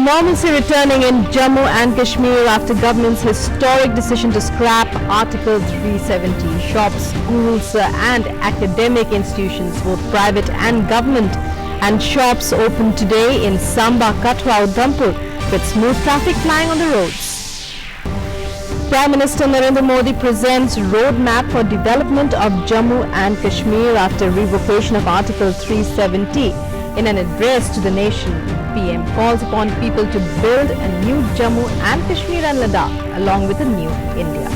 Normalcy returning in Jammu and Kashmir after government's historic decision to scrap Article 370. Shops, schools and academic institutions, both private and government, and shops opened today in Samba, Katwa, Udhampur with smooth traffic flying on the roads. Prime Minister Narendra Modi presents roadmap for development of Jammu and Kashmir after revocation of Article 370. In an address to the nation, PM calls upon people to build a new Jammu and Kashmir and Ladakh along with a new India.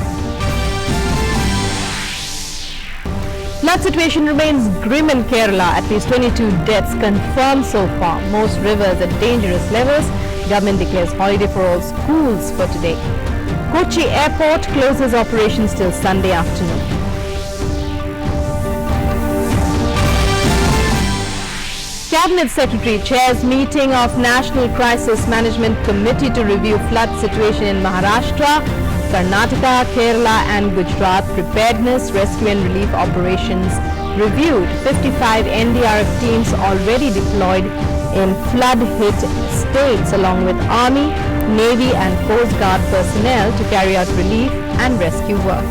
Flood situation remains grim in Kerala. At least 22 deaths confirmed so far. Most rivers at dangerous levels. Government declares holiday for all schools for today. Kochi Airport closes operations till Sunday afternoon. Cabinet Secretary chairs meeting of National Crisis Management Committee to review flood situation in Maharashtra, Karnataka, Kerala and Gujarat. Preparedness, rescue and relief operations reviewed. 55 NDRF teams already deployed in flood-hit states along with Army, Navy and Coast Guard personnel to carry out relief and rescue work.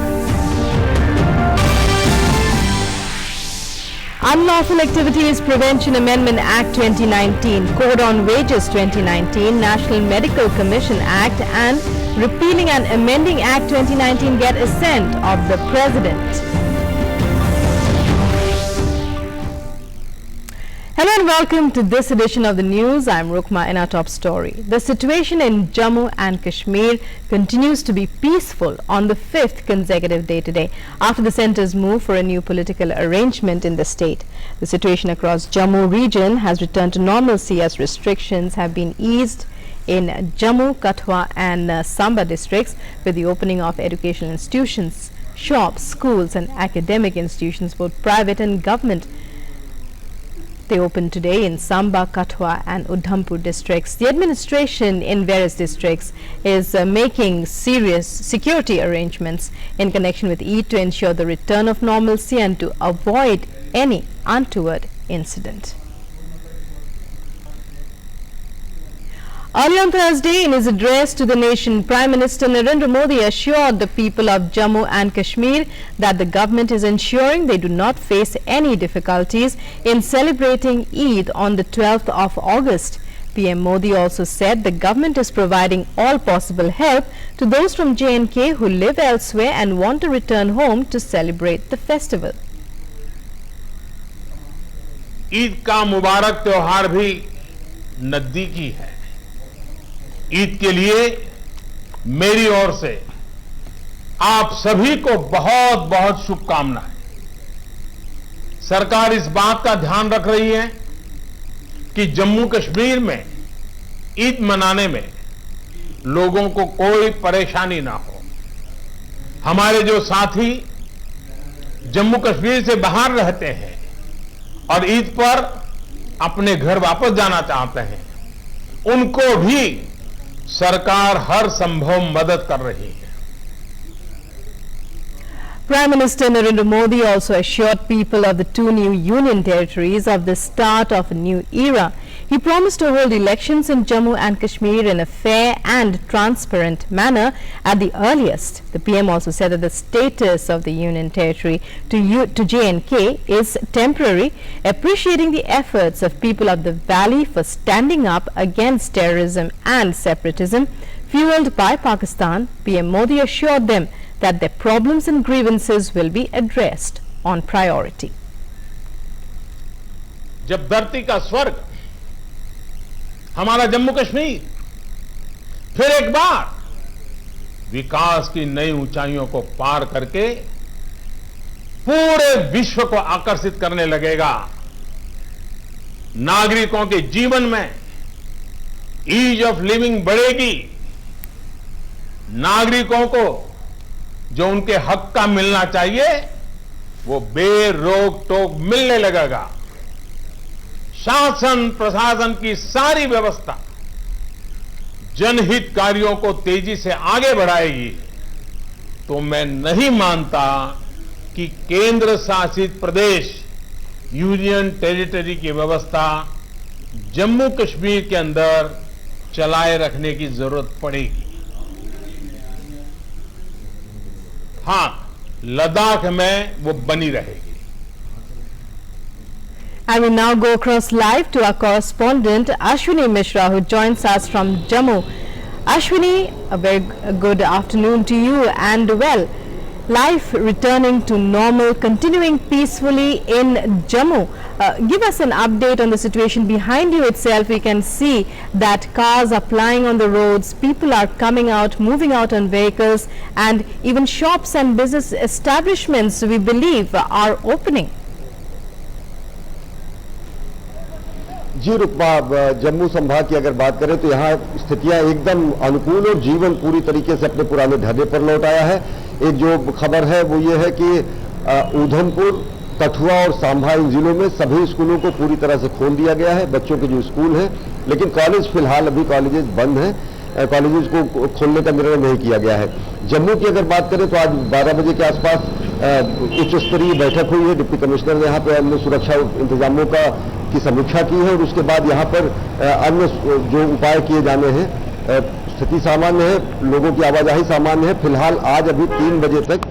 Unlawful Activities Prevention Amendment Act 2019, Code on Wages 2019, National Medical Commission Act and Repealing and Amending Act 2019 get assent of the President. Hello and welcome to this edition of the news. I'm Rukma in our top story. The situation in Jammu and Kashmir continues to be peaceful on the 5th consecutive day today after the centre's move for a new political arrangement in the state. The situation across Jammu region has returned to normalcy as restrictions have been eased in Jammu, Katwa and Samba districts with the opening of educational institutions, shops, schools and academic institutions, both private and government. They opened today in Samba, Katwa and Udhampur districts. The administration in various districts is making serious security arrangements in connection with Eid to ensure the return of normalcy and to avoid any untoward incident. Early on Thursday, in his address to the nation, Prime Minister Narendra Modi assured the people of Jammu and Kashmir that the government is ensuring they do not face any difficulties in celebrating Eid on the 12th of August. PM Modi also said the government is providing all possible help to those from J&K who live elsewhere and want to return home to celebrate the festival. Eid का मुबारक त्योहार भी नजदीकी है। ईद के लिए मेरी ओर से आप सभी को बहुत बहुत शुभकामनाएं। सरकार इस बात का ध्यान रख रही है कि जम्मू कश्मीर में ईद मनाने में लोगों को कोई परेशानी ना हो। हमारे जो साथी जम्मू कश्मीर से बाहर रहते हैं और ईद पर अपने घर वापस जाना चाहते हैं, उनको भी सरकार हर संभव मदद कर रही है। Prime Minister Narendra Modi also assured people of the two new union territories of the start of a new era. He promised to hold elections in Jammu and Kashmir in a fair and transparent manner at the earliest. The PM also said that the status of the union territory to J&K is temporary, appreciating the efforts of people of the valley for standing up against terrorism and separatism fueled by Pakistan. PM Modi assured them that their problems and grievances will be addressed on priority. जब धरती का स्वर्ग हमारा जम्मू कश्मीर फिर एक बार विकास की नई ऊंचाइयों को पार करके पूरे विश्व को आकर्षित करने लगेगा, नागरिकों के जीवन में ईज ऑफ लिविंग बढ़ेगी, नागरिकों को जो उनके हक का मिलना चाहिए वो बेरोक टोक मिलने लगेगा, शासन प्रशासन की सारी व्यवस्था जनहित कार्यों को तेजी से आगे बढ़ाएगी, तो मैं नहीं मानता कि केंद्र शासित प्रदेश यूनियन टेरिटरी की व्यवस्था जम्मू कश्मीर के अंदर चलाए रखने की जरूरत पड़ेगी। हां, लद्दाख में वो बनी रहेगी। And we now go across live to our correspondent Ashwini Mishra, who joins us from Jammu. Ashwini, a very good afternoon to you. And well, life returning to normal, continuing peacefully in Jammu. Give us an update on the situation behind you itself. We can see that cars are plying on the roads, people are coming out, moving out on vehicles, and even shops and business establishments, we believe, are opening. जी रुकमा, जम्मू संभाग की अगर बात करें तो यहाँ स्थितियां एकदम अनुकूल और जीवन पूरी तरीके से अपने पुराने ढर्रे पर लौट आया है। एक जो खबर है वो ये है कि ऊधमपुर, कठुआ और सांभा इन जिलों में सभी स्कूलों को पूरी तरह से खोल दिया गया है, बच्चों के जो स्कूल हैं, लेकिन कॉलेज फिलहाल अभी कॉलेजेस बंद हैं, कॉलेजेस को खोलने का निर्णय नहीं किया गया है। जम्मू की अगर बात करें तो आज 12 बजे के आसपास उच्च स्तरीय बैठक हुई है। डिप्टी कमिश्नर ने यहाँ पर अन्य सुरक्षा इंतजामों की समीक्षा की है और उसके बाद यहाँ पर अन्य जो उपाय किए जाने हैं, स्थिति सामान्य है, लोगों की आवाजाही सामान्य है। फिलहाल आज अभी 3 बजे तक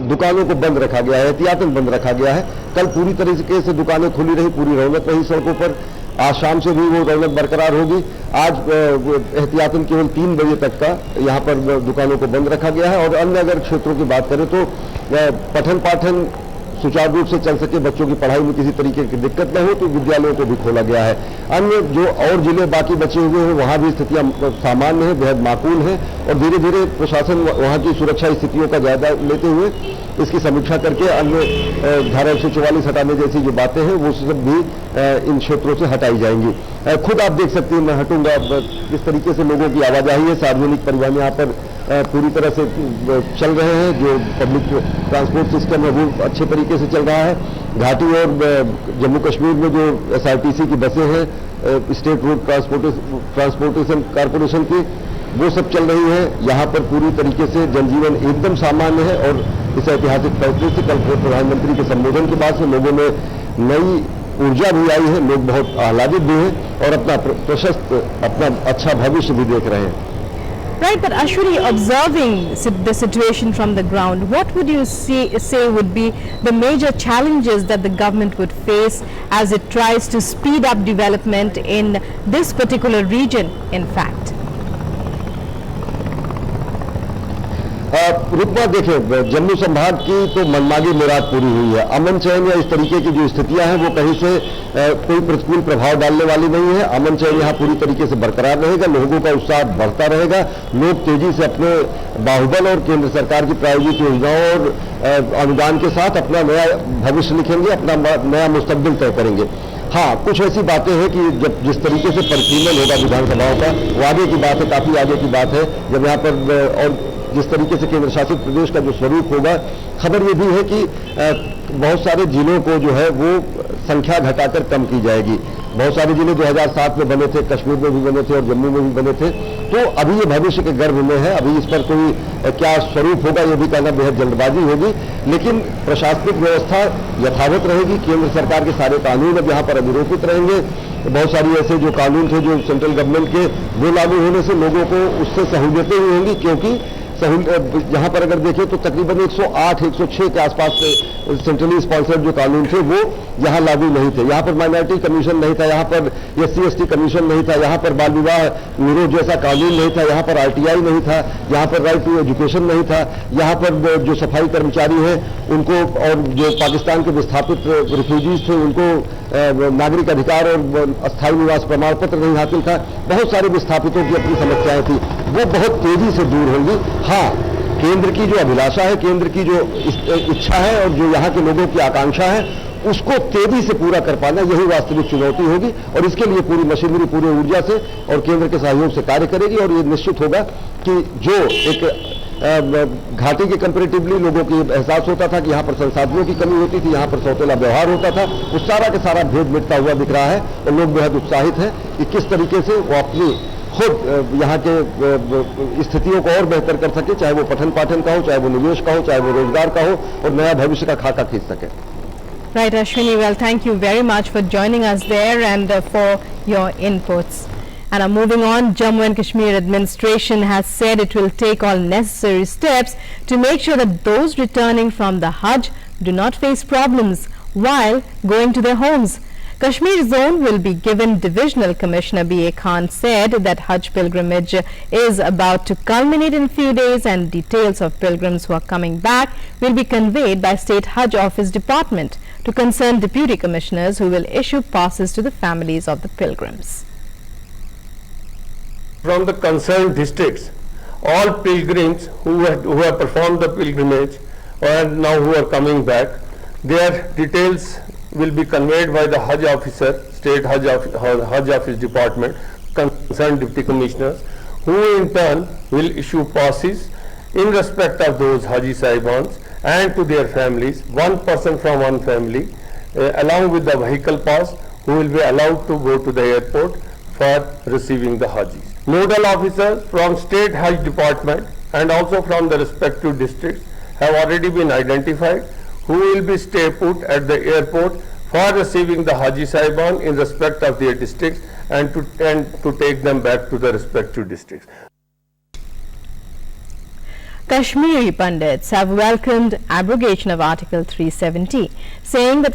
दुकानों को बंद रखा गया है, एहतियातन बंद रखा गया है। कल पूरी तरीके से दुकानें खुली रही, पूरी रौनक रही सड़कों पर। आज शाम से भी वो रौनक बरकरार होगी। आज एहतियातन केवल 3 बजे तक का यहाँ पर दुकानों को बंद रखा गया है। और अन्य अगर क्षेत्रों की बात करें तो पठन पाठन सुचारू रूप से चल सके, बच्चों की पढ़ाई में किसी तरीके की दिक्कत न हो, तो विद्यालयों को भी खोला गया है। अन्य जो और जिले बाकी बचे हुए हैं वहां भी स्थितियां सामान्य हैं, बेहद माकूल हैं और धीरे धीरे प्रशासन वहां की सुरक्षा स्थितियों का जायजा लेते हुए इसकी समीक्षा करके अन्य धारा 144 हटाने जैसी जो बातें हैं वो सब भी इन क्षेत्रों से हटाई जाएंगी। खुद आप देख सकते हैं, मैं हटूंगा, किस तरीके से लोगों की आवाजाही है। सार्वजनिक परिवहन यहाँ पर पूरी तरह से चल रहे हैं, जो पब्लिक ट्रांसपोर्ट सिस्टम है वो अच्छे तरीके से चल रहा है। घाटी और जम्मू कश्मीर में जो SRTC की बसें हैं, स्टेट रोड ट्रांसपोर्टेशन कॉरपोरेशन की, वो सब चल रही हैं। यहाँ पर पूरी तरीके से जनजीवन एकदम सामान्य है और इस ऐतिहासिक फैसले से कल प्रधानमंत्री के संबोधन के बाद से लोगों में नई ऊर्जा भी आई है, लोग बहुत आह्लादित भी हैं और अपना प्रशस्त, अपना अच्छा भविष्य भी देख रहे हैं। Right, but Ashwini, observing the situation from the ground, what would you say would be the major challenges that the government would face as it tries to speed up development in this particular region, in fact? Rukma, देखिए, जम्मू संभाग की तो मनमानी मुराद पूरी हुई है। अमन चैन या इस तरीके की जो स्थितियां हैं वो कहीं से कोई प्रतिकूल प्रभाव डालने वाली नहीं है। अमन चैन यहाँ पूरी तरीके से बरकरार रहेगा, लोगों का उत्साह बढ़ता रहेगा, लोग तेजी से अपने बाहुबल और केंद्र सरकार की प्रायोजित योजनाओं और अनुदान के साथ अपना नया भविष्य लिखेंगे, अपना नया मुस्तकबिल तय करेंगे। हाँ, कुछ ऐसी बातें हैं कि जब जिस तरीके से परिशीलन होगा विधानसभाओं का, वो आगे की बात है, काफी आगे की बात है। जब यहाँ पर और जिस तरीके से केंद्र शासित प्रदेश का जो स्वरूप होगा, खबर ये भी है कि बहुत सारे जिलों को जो है वो संख्या घटाकर कम की जाएगी। बहुत सारे जिले 2007 में बने थे, कश्मीर में भी बने थे और जम्मू में भी बने थे। तो अभी ये भविष्य के गर्भ में है, अभी इस पर कोई क्या स्वरूप होगा ये भी कहना बेहद जल्दबाजी होगी। लेकिन प्रशासनिक व्यवस्था यथावत रहेगी, केंद्र सरकार के सारे कानून अब यहाँ पर अभिरोपित रहेंगे। बहुत सारी ऐसे जो कानून थे जो सेंट्रल गवर्नमेंट के, वो लागू होने से लोगों को उससे सहूलियतें ही होंगी, क्योंकि यहाँ पर अगर देखें तो तकरीबन 108, 106 के आसपास सेंट्रली स्पॉन्सर्ड जो कानून थे वो यहाँ लागू नहीं थे। यहाँ पर माइनॉरिटी कमीशन नहीं था, यहाँ पर SC/ST कमीशन नहीं था, यहाँ पर बाल विवाह निरोध जैसा कानून नहीं था, यहाँ पर RTI नहीं था, यहाँ पर राइट टू एजुकेशन नहीं था, यहाँ पर जो सफाई कर्मचारी हैं उनको और जो पाकिस्तान के विस्थापित रिफ्यूजीज थे उनको नागरिक अधिकार और अस्थायी निवास प्रमाण पत्र नहीं हासिल था। बहुत सारे विस्थापितों की अपनी समस्याएं थी, वो बहुत तेजी से दूर होंगी। हाँ, केंद्र की जो अभिलाषा है, केंद्र की जो इच्छा है और जो यहाँ के लोगों की आकांक्षा है, उसको तेजी से पूरा कर पाना यही वास्तविक चुनौती होगी और इसके लिए पूरी मशीनरी पूरी ऊर्जा से और केंद्र के सहयोग से कार्य करेगी। और ये निश्चित होगा कि जो एक घाटी के कंपेरेटिवली लोगों को एहसास होता था कि यहाँ पर संसाधनों की कमी होती थी, यहाँ पर सौतेला व्यवहार होता था, उस सारा के सारा भेद मिटता हुआ दिख रहा है और लोग बेहद उत्साहित हैं कि किस तरीके से वो अपनी खुद यहाँ के स्थितियों को और बेहतर कर सके, चाहे वो पठन पाठन का हो, चाहे वो निवेश का हो, चाहे वो रोजगार का हो, और नया भविष्य का खाका खींच सके। Right, Ashwini, well, thank you very much for joining us there and for your inputs. And moving on, Jammu and Kashmir administration has said it will take all necessary steps to make sure that those returning from the Hajj do not face problems while going to their homes. Kashmir zone will be given. Divisional Commissioner B.A. Khan said that Hajj pilgrimage is about to culminate in a few days and details of pilgrims who are coming back will be conveyed by State Hajj Office Department to concerned deputy commissioners who will issue passes to the families of the pilgrims. From the concerned districts, all pilgrims who have performed the pilgrimage and now who are coming back, their details will be conveyed by the Hajj officer, State Hajj Office Department, concerned deputy commissioners, who in turn will issue passes in respect of those Haji Sahibans and to their families, one person from one family, along with the vehicle pass, who will be allowed to go to the airport for receiving the Hajis. Nodal officers from State Hajj Department and also from the respective districts have already been identified, who will be stay put at the airport for receiving the Haji Saiban in respect of their districts and to take them back to the respective districts. Kashmiri pundits have welcomed abrogation of Article 370, saying that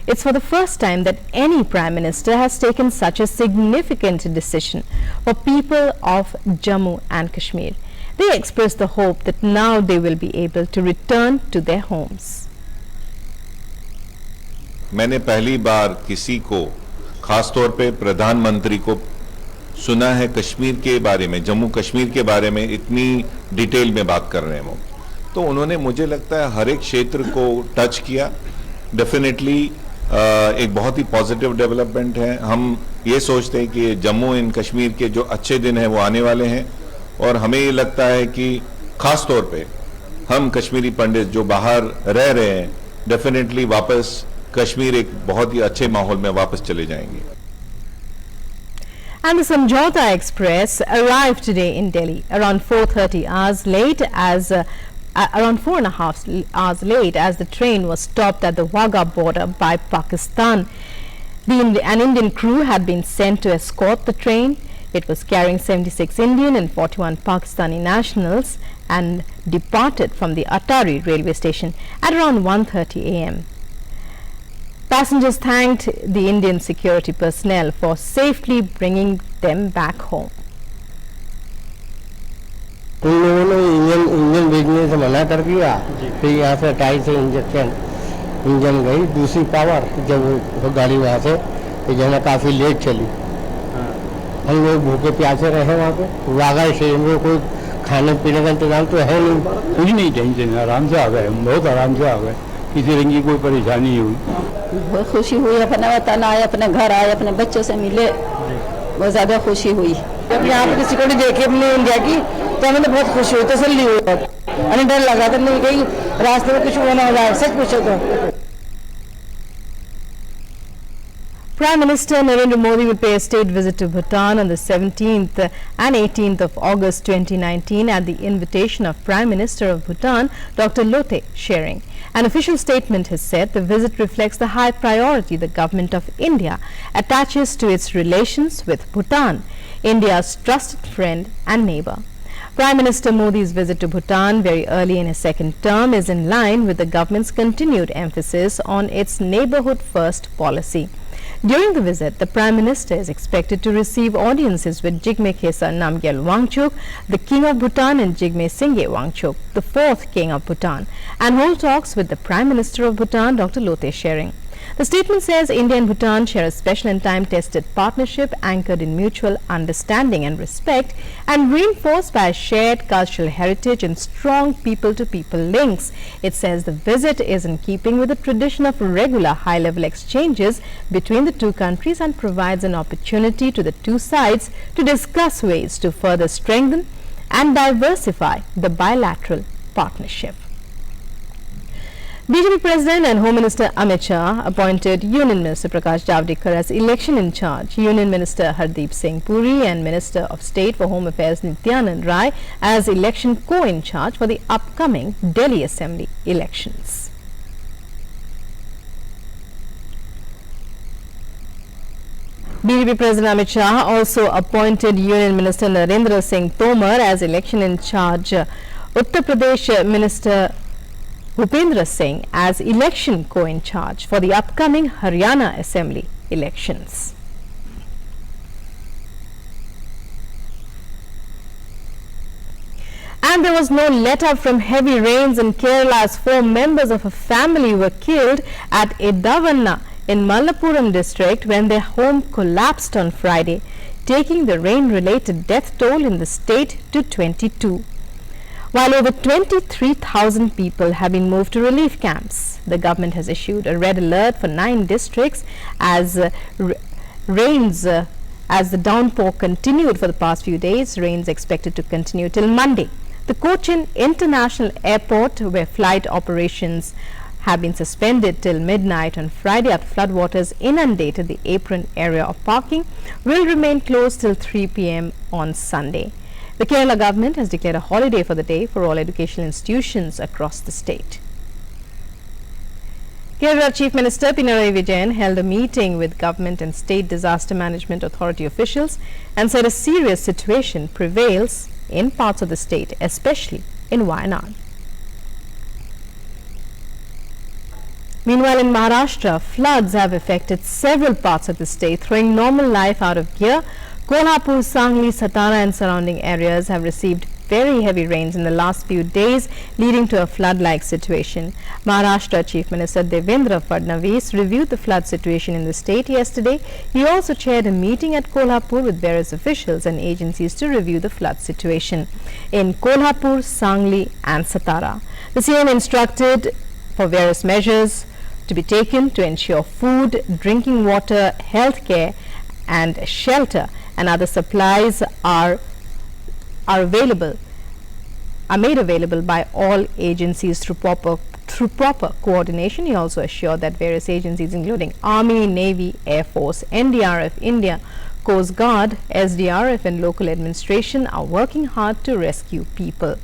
it's for the first time that any Prime Minister has taken such a significant decision for people of Jammu and Kashmir. They express the hope that now they will be able to return to their homes. मैंने पहली बार किसी को, खास तौर पे प्रधानमंत्री को सुना है कश्मीर के बारे में, जम्मू कश्मीर के बारे में इतनी डिटेल में बात कर रहे हैं वो, तो उन्होंने मुझे लगता है हर एक क्षेत्र को टच किया. डेफिनेटली एक बहुत ही पॉजिटिव डेवलपमेंट है. हम ये सोचते हैं कि जम्मू एंड कश्मीर के जो अच्छे दिन हैं वो आने वाले हैं और हमें ये लगता है कि खास तौर पे हम कश्मीरी पंडित जो बाहर रह रहे हैं डेफिनेटली वापस कश्मीर एक बहुत ही अच्छे माहौल में वापस चले जाएंगे. And the Samjhauta Express arrived today in Delhi around 4:30 hours late around 4.5 hours late as the train was stopped at the Wagah border by Pakistan. An Indian crew had been sent to escort the train. It was carrying 76 Indian and 41 Pakistani nationals and departed from the Atari railway station at around 1:30 a.m. Passengers thanked the Indian security personnel for safely bringing them back home. उन लोगों ने engine भेजने से मना कर दिया. फिर यहाँ से 2.5 इंजन गई, दूसरी पावर जब वो गाड़ी वहाँ से जो है काफ़ी लेट चली. हम लोग भूखे प्यासे रहे वहाँ पे. वाघा स्टेशन में कोई खाने पीने का इंतजाम तो है नहीं. कुछ नहीं टेंशन, आराम से आ गए, हम बहुत आराम से आ गए, किसी रंग की कोई परेशानी नहीं हुई. बहुत खुशी हुई, अपने वतन आए, अपने घर आए, अपने बच्चों से मिले, बहुत ज़्यादा खुशी हुई. जब यहाँ पे किसी को नहीं देखे अपने इंडिया की तो हमें तो बहुत खुशी हुई, तसल्ली हुई. अरे डर लगा था नहीं कहीं रास्ते में कुछ होना हो जाए, सच पूछो तो. Prime Minister Narendra Modi will pay a state visit to Bhutan on the 17th and 18th of August 2019 at the invitation of Prime Minister of Bhutan, Dr. Lothe Tshering. An official statement has said the visit reflects the high priority the government of India attaches to its relations with Bhutan, India's trusted friend and neighbor. Prime Minister Modi's visit to Bhutan very early in his second term is in line with the government's continued emphasis on its neighborhood first policy. During the visit, the Prime Minister is expected to receive audiences with Jigme Khesar Namgyal Wangchuk, the King of Bhutan, and Jigme Singye Wangchuk, the fourth King of Bhutan, and hold talks with the Prime Minister of Bhutan, Dr. Lothe Tshering. The statement says India and Bhutan share a special and time-tested partnership anchored in mutual understanding and respect and reinforced by a shared cultural heritage and strong people-to-people links. It says the visit is in keeping with the tradition of regular high-level exchanges between the two countries and provides an opportunity to the two sides to discuss ways to further strengthen and diversify the bilateral partnership. BJP President and Home Minister Amit Shah appointed Union Minister Prakash Javadekar as election in charge, Union Minister Hardeep Singh Puri and Minister of State for Home Affairs Nityanand Rai as election co-in charge for the upcoming Delhi Assembly elections. BJP President Amit Shah also appointed Union Minister Narendra Singh Tomar as election in charge. Uttar Pradesh Minister Bhupendra Singh as election co-in charge for the upcoming Haryana Assembly elections. And there was no let-up from heavy rains in Kerala as 4 members of a family were killed at Edavanna in Malappuram district when their home collapsed on Friday, taking the rain-related death toll in the state to 22. While over 23,000 people have been moved to relief camps, the government has issued a red alert for 9 districts as as the downpour continued for the past few days. Rains expected to continue till Monday. The Cochin International Airport, where flight operations have been suspended till midnight on Friday after floodwaters inundated the apron area of parking, will remain closed till 3 p.m. on Sunday. The Kerala government has declared a holiday for the day for all educational institutions across the state. Kerala Chief Minister Pinarayi Vijayan held a meeting with Government and State Disaster Management Authority officials and said a serious situation prevails in parts of the state, especially in Wayanad. Meanwhile, in Maharashtra, floods have affected several parts of the state, throwing normal life out of gear. Kolhapur, Sangli, Satara and surrounding areas have received very heavy rains in the last few days, leading to a flood-like situation. Maharashtra Chief Minister Devendra Fadnavis reviewed the flood situation in the state yesterday. He also chaired a meeting at Kolhapur with various officials and agencies to review the flood situation in Kolhapur, Sangli and Satara. The CM instructed for various measures to be taken to ensure food, drinking water, health care and shelter and other supplies are made available by all agencies through proper coordination. He also assured that various agencies including Army, Navy, Air Force, NDRF, India, Coast Guard, SDRF and local administration are working hard to rescue people.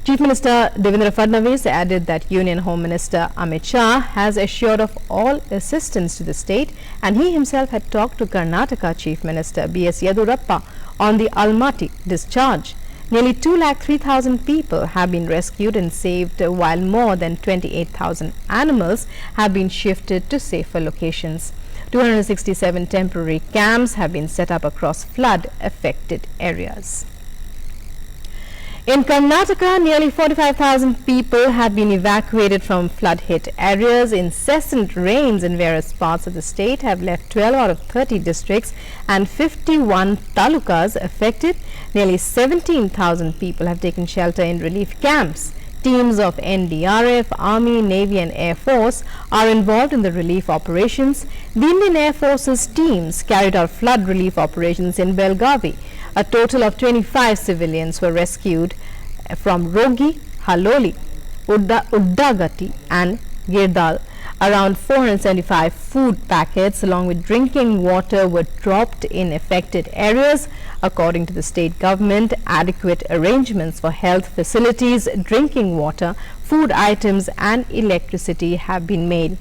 Chief Minister Devendra Fadnavis added that Union Home Minister Amit Shah has assured of all assistance to the state, and he himself had talked to Karnataka Chief Minister B.S. Yedurappa on the Almaty discharge. Nearly 2,03,000 people have been rescued and saved, while more than 28,000 animals have been shifted to safer locations. 267 temporary camps have been set up across flood-affected areas. In Karnataka, nearly 45,000 people have been evacuated from flood-hit areas. Incessant rains in various parts of the state have left 12 out of 30 districts and 51 talukas affected. Nearly 17,000 people have taken shelter in relief camps. Teams of NDRF, Army, Navy and Air Force are involved in the relief operations. The Indian Air Force's teams carried out flood relief operations in Belgavi. A total of 25 civilians were rescued from Rogi, Haloli, Uddagati and Girdal. Around 475 food packets along with drinking water were dropped in affected areas. According to the state government, adequate arrangements for health facilities, drinking water, food items and electricity have been made.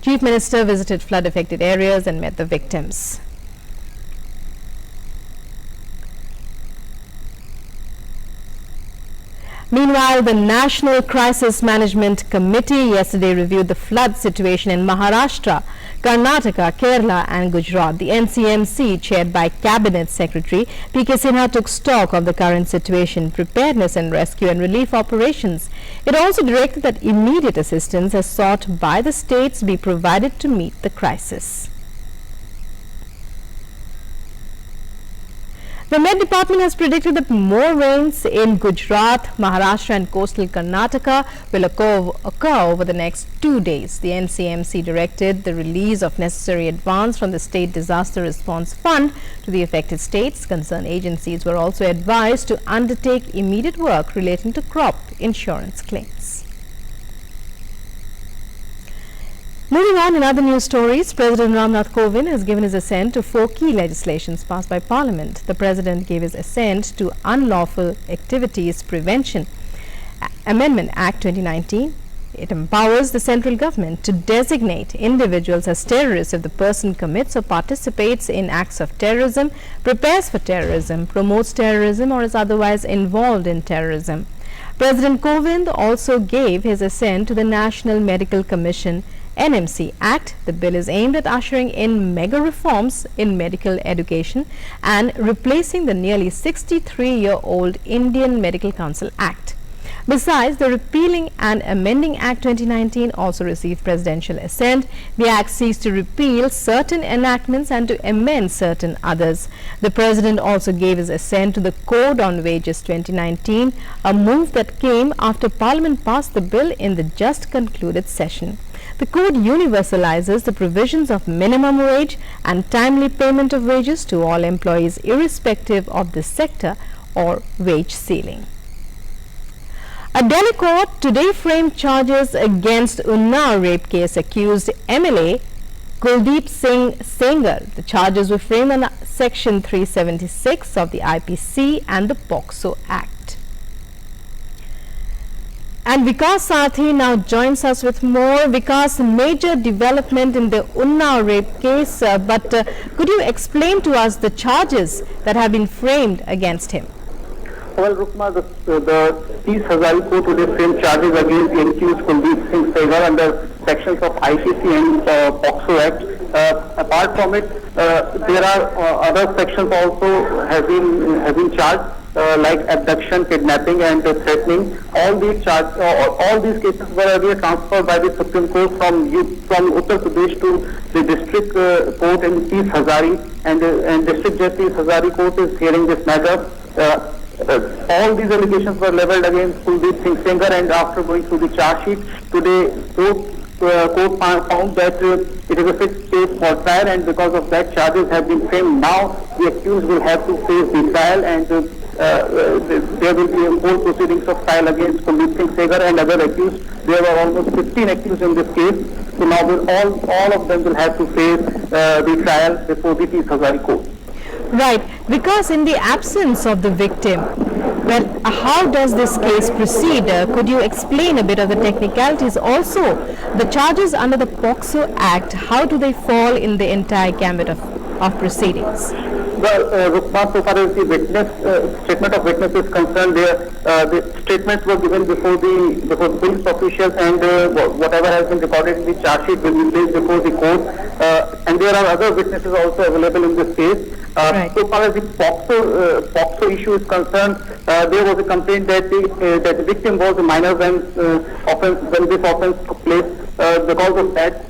Chief Minister visited flood-affected areas and met the victims. Meanwhile, the National Crisis Management Committee yesterday reviewed the flood situation in Maharashtra, Karnataka, Kerala and Gujarat. The NCMC, chaired by Cabinet Secretary P.K. Sinha, took stock of the current situation, preparedness and rescue and relief operations. It also directed that immediate assistance as sought by the states be provided to meet the crisis. The Met Department has predicted that more rains in Gujarat, Maharashtra and coastal Karnataka will occur over the next 2 days. The NCMC directed the release of necessary advance from the State Disaster Response Fund to the affected states. Concerned agencies were also advised to undertake immediate work relating to crop insurance claims. Moving on in other news stories, President Ramnath Kovind has given his assent to 4 key legislations passed by Parliament. The President gave his assent to Unlawful Activities Prevention Amendment Act 2019, It empowers the central government to designate individuals as terrorists if the person commits or participates in acts of terrorism, prepares for terrorism, promotes terrorism, or is otherwise involved in terrorism. President Kovind also gave his assent to the National Medical Commission NMC Act. The bill is aimed at ushering in mega reforms in medical education and replacing the nearly 63-year-old Indian Medical Council Act. Besides, the Repealing and Amending Act 2019 also received presidential assent. The act seeks to repeal certain enactments and to amend certain others. The president also gave his assent to the Code on Wages 2019, a move that came after Parliament passed the bill in the just concluded session. The code universalizes the provisions of minimum wage and timely payment of wages to all employees irrespective of the sector or wage ceiling. A Delhi court today framed charges against Unnao rape case accused MLA Kuldeep Singh Sengar. The charges were framed under Section 376 of the IPC and the POCSO Act. And Vikas Sathi now joins us with more. Vikas, major development in the Unnao rape case, but could you explain to us the charges that have been framed against him? Well, Rukma, the 30,000 court today framed charges against the accused Kuldeep Singh Sengar under sections of IPC and POCSO Act. Apart from it, there are other sections also have been charged, like abduction, kidnapping, and threatening. All these cases were earlier transferred by the Supreme Court from Uttar Pradesh to the district court in East Hazari, and District Judge East Hazari Court is hearing this matter. All these allegations were levelled against Kuldeep Singh Sengar, and after going through the charge sheet, today court found that it is a fixed case for trial, and because of that charges have been framed. Now the accused will have to face the trial, and there will be whole proceedings of trial against Kuldeep Singh Sengar and other accused. There were almost 15 accused in this case, so now all of them will have to face the trial before the East Hazari Court. Right, because in the absence of the victim, well, how does this case proceed? Could you explain a bit of the technicalities? Also, the charges under the POCSO Act, how do they fall in the entire gambit of proceedings? Well, Rukma, so far as the statement of witness is concerned, the statements were given before the police officials, and whatever has been recorded in the charge sheet will be placed before the court. And there are other witnesses also available in this case. Right. So far as the POCSO issue is concerned, there was a complaint that the victim was a minor when this offence took place. Because of that,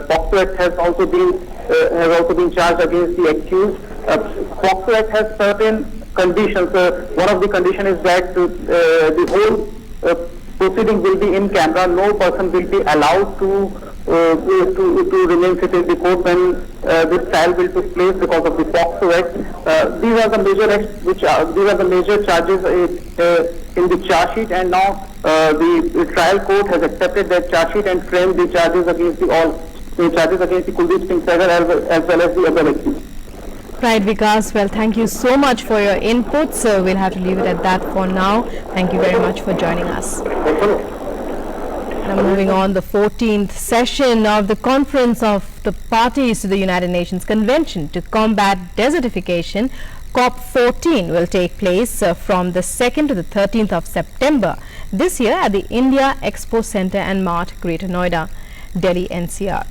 POCSO Act has also been charged against the accused. POCSO Act has certain conditions. One of the conditions is that the whole proceeding will be in camera. No person will be allowed to remain sitting in the court when this trial will take place because of the POCSO Act. These are the major acts these are the major charges in the charge sheet, and now the trial court has accepted that charge sheet and framed the charges against the Kuldeep Singh Sengar as well as the other accused. Right, Vikas. Well, thank you so much for your input. So we'll have to leave it at that for now. Thank you very much for joining us. Now moving on, the 14th session of the Conference of the Parties to the United Nations Convention to Combat Desertification, COP14, will take place from the 2nd to the 13th of September this year at the India Expo Centre and Mart, Greater Noida, Delhi NCR.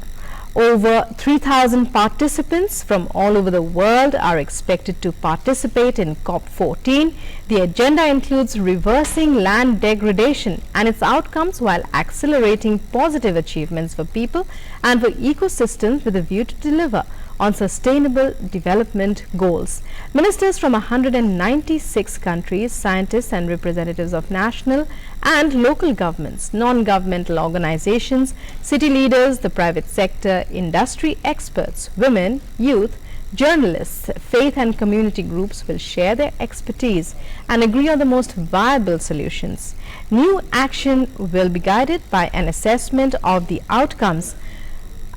Over 3,000 participants from all over the world are expected to participate in COP14. The agenda includes reversing land degradation and its outcomes while accelerating positive achievements for people and for ecosystems with a view to deliver on sustainable development goals. Ministers from 196 countries, scientists and representatives of national and local governments, non-governmental organizations, city leaders, the private sector, industry experts, women, youth, journalists, faith and community groups will share their expertise and agree on the most viable solutions. New action will be guided by an assessment of the outcomes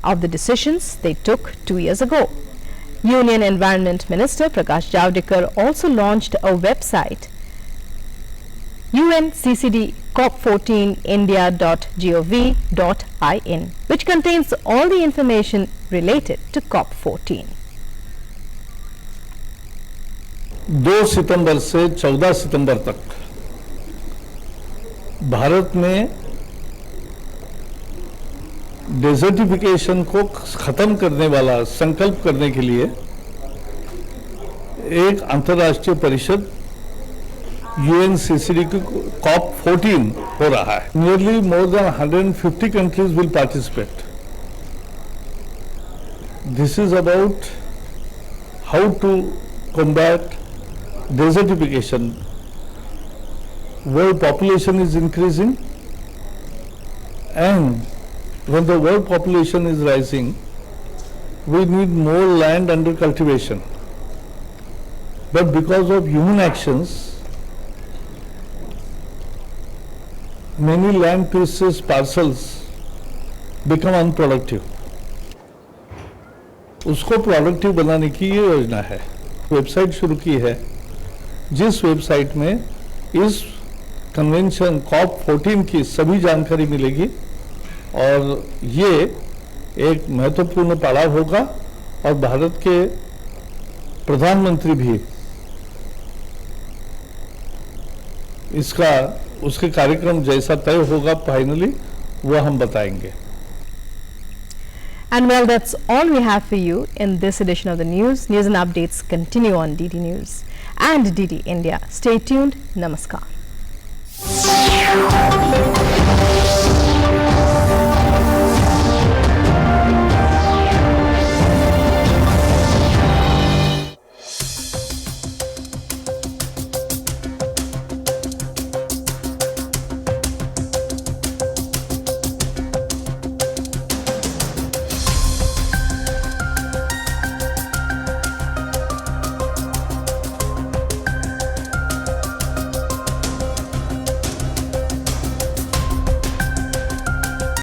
of the decisions they took 2 years ago. Union Environment Minister Prakash Javadekar also launched a website UNCCD COP14india.gov.in, which contains all the information related to COP14. 2 सितंबर से 14 सितंबर तक भारत में desertification को खत्म करने वाला संकल्प करने के लिए एक अंतर्राष्ट्रीय परिषद UNCCD की COP14 हो रहा है. Nearly more than 150 countries will participate. This is about how to combat desertification. World population is increasing, and when the world population is rising, we need more land under cultivation. But because of human actions, many land pieces, parcels become unproductive. उसको productive बनाने की ये योजना है. Website शुरू की है, जिस वेबसाइट में इस कन्वेंशन COP14 की सभी जानकारी मिलेगी, और ये एक महत्वपूर्ण पड़ाव होगा, और भारत के प्रधानमंत्री भी इसका उसके कार्यक्रम जैसा तय होगा फाइनली वो हम बताएंगे. And well, that's all we have for you in this edition of the news. News and updates continue on DD News and DD India. Stay tuned. Namaskar.